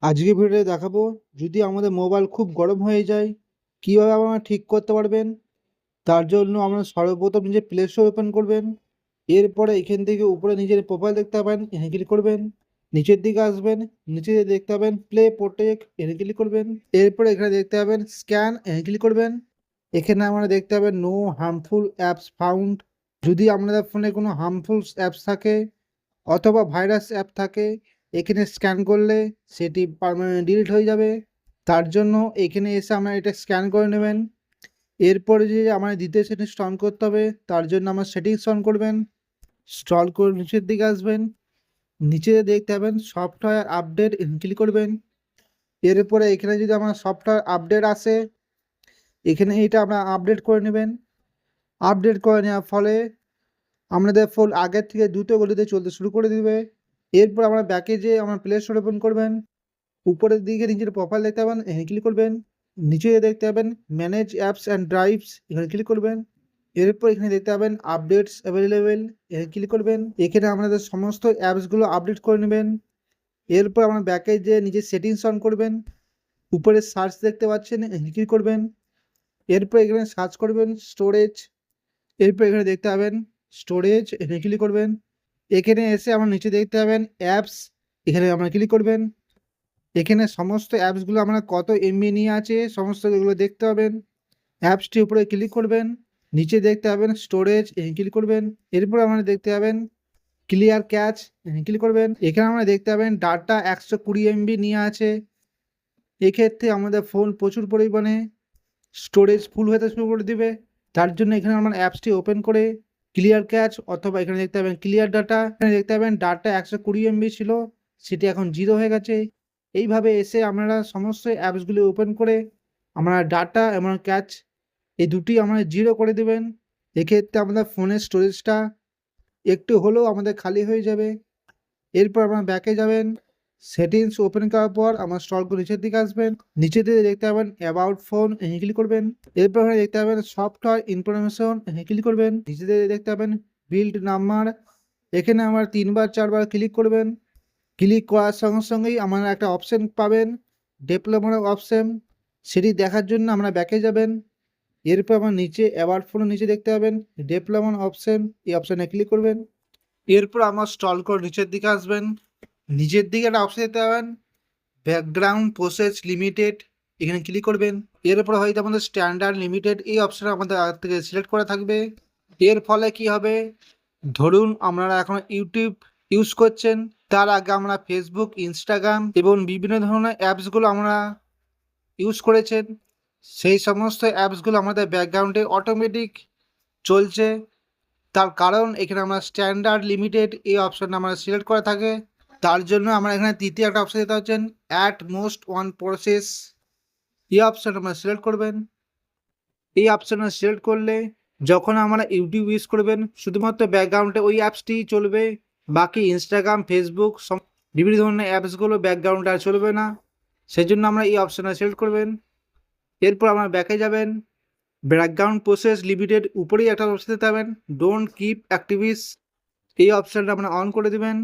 আজকে ভিডিওতে দেখাবো যদি আমাদের মোবাইল খুব গরম হয়ে যায় কিভাবে আপনারা ঠিক করতে পারবেন। তার জন্য আমরা সর্বপ্রথম নিজের প্লে স্টোর ওপেন করবেন। এরপরে এখান থেকে উপরে নিজের প্রোফাইল দেখতে পাবেন, এখানে ক্লিক করবেন। নিচের দিকে আসবেন, নিচে দেখতে পাবেন প্লে প্রোটেক্ট, এখানে ক্লিক করবেন। এরপরে এখানে দেখতে পাবেন স্ক্যান, এখানে ক্লিক করবেন। এখানে আমরা দেখতে পাবেন নো হার্মফুল অ্যাপস ফাউন্ড। যদি আপনাদের ফোনে কোনো হার্মফুল অ্যাপস থাকে অথবা ভাইরাস অ্যাপ থাকে, এখানে স্ক্যান করলে সেটি পার্মানেন্ট ডিলিট হয়ে যাবে। তার জন্য এখানে এসে আমরা এটা স্ক্যান করে নেবেন। এরপরে যে আমার দ্বিতীয় সেটিংস অন করতে হবে, তার জন্য আমার সেটিংস অন করবেন। স্ক্রল করে নিচের দিকে আসবেন, নিচে দেখতে পাবেন সফটওয়্যার আপডেট, ক্লিক করবেন। এরপরে এখানে যদি আমার সফটওয়্যার আপডেট আসে, এখানে এটা আপনারা আপডেট করে নেবেন। আপডেট করে নেওয়ার ফলে আপনাদের ফোন আগের থেকে দ্রুত গতিতে চলতে শুরু করে দিবে। এরপর আমরা ব্যাকে যেয়ে আমার প্লে স্টোর ওপেন করবেন। উপরের দিকে নিজের প্রোফাইল দেখতে পাবেন, এখানে ক্লিক করবেন। নিচে দেখতে পাবেন ম্যানেজ অ্যাপস অ্যান্ড ড্রাইভস, এখানে ক্লিক করবেন। এরপর এখানে দেখতে পাবেন আপডেটস অ্যাভেলেবেল, এখানে ক্লিক করবেন। এখানে আপনাদের সমস্ত অ্যাপসগুলো আপডেট করে নেবেন। এরপর আমরা ব্যাকে যেয়ে নিজের সেটিংস অন করবেন। উপরে সার্চ দেখতে পাচ্ছেন, এখানে ক্লিক করবেন। এরপর এখানে সার্চ করবেন স্টোরেজ। এরপর এখানে দেখতে পাবেন স্টোরেজ, এখানে ক্লিক করবেন। এখানে এসে আমরা নিচে দেখতে পাবেন অ্যাপস, এখানে আমরা ক্লিক করবেন। এখানে সমস্ত অ্যাপসগুলো আমরা কত এমবি নিয়ে আছে সমস্ত এগুলো দেখতে পাবেন। অ্যাপসটির উপরে ক্লিক করবেন, নিচে দেখতে পাবেন স্টোরেজ, এখানে ক্লিক করবেন। এরপর আমরা দেখতে পাবেন ক্লিয়ার ক্যাচ, এখানে ক্লিক করবেন। এখানে আমরা দেখতে পাবেন ডাটা 120 এমবি নিয়ে আছে। এক্ষেত্রে আমাদের ফোন প্রচুর পরিমাণে স্টোরেজ ফুল হতে শুরু করে দিবে। তার জন্য এখানে আমরা অ্যাপসটি ওপেন করে ক্লিয়ার ক্যাচ অথবা এখানে দেখতে পাবেন ক্লিয়ার ডাটা, এখানে দেখতে পাবেন ডাটা 120 এমবি ছিল, সেটি এখন 0 হয়ে গেছে। এইভাবে এসে আপনারা সমস্ত অ্যাপসগুলি ওপেন করে আমরা ডাটা এবং ক্যাচ এই দুটি আমরা 0 করে দেবেন। এক্ষেত্রে আমাদের ফোনের স্টোরেজটা একটু হলেও আমাদের খালি হয়ে যাবে। এরপর আপনারা ব্যাকে যাবেন, সেটিংস ওপেন করার পর আমার স্ক্রল করে নিচের দিকে আসবেন। নিচের দিকে দেখতে পাবেন অ্যাবাউট ফোন, এখানে ক্লিক করবেন। এরপর এখানে দেখতে পাবেন সফটওয়্যার ইনফরমেশন, এখানে ক্লিক করবেন। নিচে দিকে দেখতে পাবেন বিল্ড নাম্বার, এখানে আমার 3-4 ক্লিক করবেন। ক্লিক করার সঙ্গে সঙ্গেই আমরা একটা অপশন পাবেন ডেভেলপমেন্ট অপশন, সেটি দেখার জন্য আমরা ব্যাকে যাবেন। এরপর আমার নিচে অ্যাবাউট ফোনের নিচে দেখতে পাবেন ডেভেলপমেন্ট অপশন, এই অপশানে ক্লিক করবেন। এরপর আমার স্ক্রল করে নিচের দিকে আসবেন, নিচের দিকে একটা অপশন দেখতে পাবেন ব্যাকগ্রাউন্ড প্রসেস লিমিটেড, এখানে ক্লিক করবেন। এরপর হয়তো আমাদের স্ট্যান্ডার্ড লিমিটেড এই অপশানে আমাদের আগে থেকে সিলেক্ট করা থাকবে। এর ফলে কি হবে, ধরুন আপনারা এখন ইউটিউব ইউজ করছেন, তার আগে আমরা ফেসবুক, ইনস্টাগ্রাম এবং বিভিন্ন ধরনের অ্যাপসগুলো আমরা ইউজ করেছেন, সেই সমস্ত অ্যাপসগুলো আমাদের ব্যাকগ্রাউন্ডে অটোমেটিক চলছে। তার কারণ এখানে আমরা স্ট্যান্ডার্ড লিমিটেড এই অপশানটা আমরা সিলেক্ট করা থাকে। তার জন্য আমরা এখানে তৃতীয় একটা অপশান দিতে হচ্ছেন অ্যাট মোস্ট ওয়ান প্রসেস, এই অপশান আমরা সিলেক্ট করবেন। এই অপশানটা সিলেক্ট করলে যখন আমরা ইউটিউব ইউজ করবেন শুধুমাত্র ব্যাকগ্রাউন্ডে ওই অ্যাপসটি চলবে, বাকি ইনস্টাগ্রাম, ফেসবুক বিভিন্ন ধরনের অ্যাপসগুলো ব্যাকগ্রাউন্ডে আর চলবে না। সেই জন্য আমরা এই অপশানটা সিলেক্ট করবেন। এরপর আমরা ব্যাকে যাবেন, ব্যাকগ্রাউন্ড প্রসেস লিমিটেড উপরেই একটা অপশান দিতে পাবেন ডোন্ট কিপ অ্যাক্টিভিস, এই অপশানটা আপনারা অন করে দেবেন।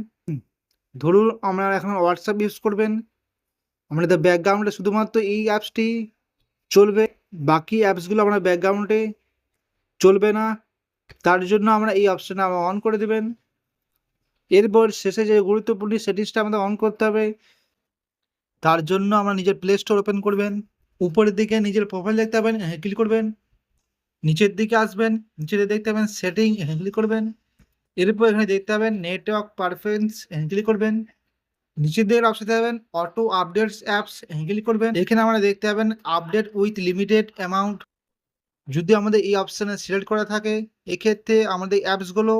ধরুন আমরা এখন হোয়াটসঅ্যাপ ইউজ করবেন, আমাদের ব্যাকগ্রাউন্ডে শুধুমাত্র এই অ্যাপসটি চলবে, বাকি অ্যাপসগুলো আমরা ব্যাকগ্রাউন্ডে চলবে না। তার জন্য আমরা এই অপশানটা আমরা অন করে দেবেন। এরপর শেষে যে গুরুত্বপূর্ণ সেটিংসটা আমাদের অন করতে হবে, তার জন্য আমরা নিজের প্লে স্টোর ওপেন করবেন। উপরের দিকে নিজের প্রোফাইল দেখতে পাবেন, হ্যাঁ ক্লিক করবেন। নিচের দিকে আসবেন, নিচে দেখতে পাবেন সেটিং, হ্যাঁ ক্লিক করবেন। এরপর এখানে দেখতে পাবেন নেটওয়ার্ক পারফরমেন্স, হ্যাঁ ক্লিক করবেন। নিচের দিকে অপশন দেবেন অটো আপডেটস অ্যাপস, হ্যাঁ ক্লিক করবেন। এখানে আমরা দেখতে পাবেন আপডেট উইথ লিমিটেড অ্যামাউন্ট, যদি আমাদের এই অপশানে সিলেক্ট করা থাকে এক্ষেত্রে আমাদের অ্যাপসগুলো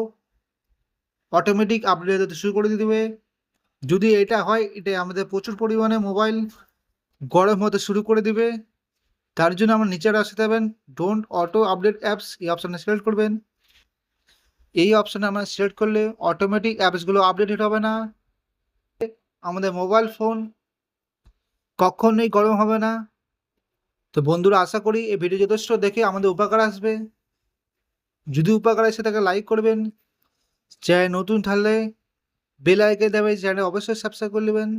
অটোমেটিক আপডেট হতে শুরু করে দেবে। যদি এটা হয় এটা আমাদের প্রচুর পরিমাণে মোবাইল গরম হতে শুরু করে দিবে। তার জন্য আমরা নিচের আসতে পাবেন ডোন্ট অটো আপডেট অ্যাপস, এই অপশানে সিলেক্ট করবেন। এই অপশানে আমরা সিলেক্ট করলে অটোমেটিক অ্যাপসগুলো আপডেটেড হবে না, আমাদের মোবাইল ফোন কখনোই গরম হবে না। তো বন্ধুরা আশা করি এই ভিডিও যথেষ্ট দেখে আমাদের উপকার আসবে। যদি উপকার আসে তাকে লাইক করবেন, চ্যানেল নতুন থাকলে বেল আইকন দেবেন, চ্যানেল অবশ্যই সাবস্ক্রাইব করে নেবেন।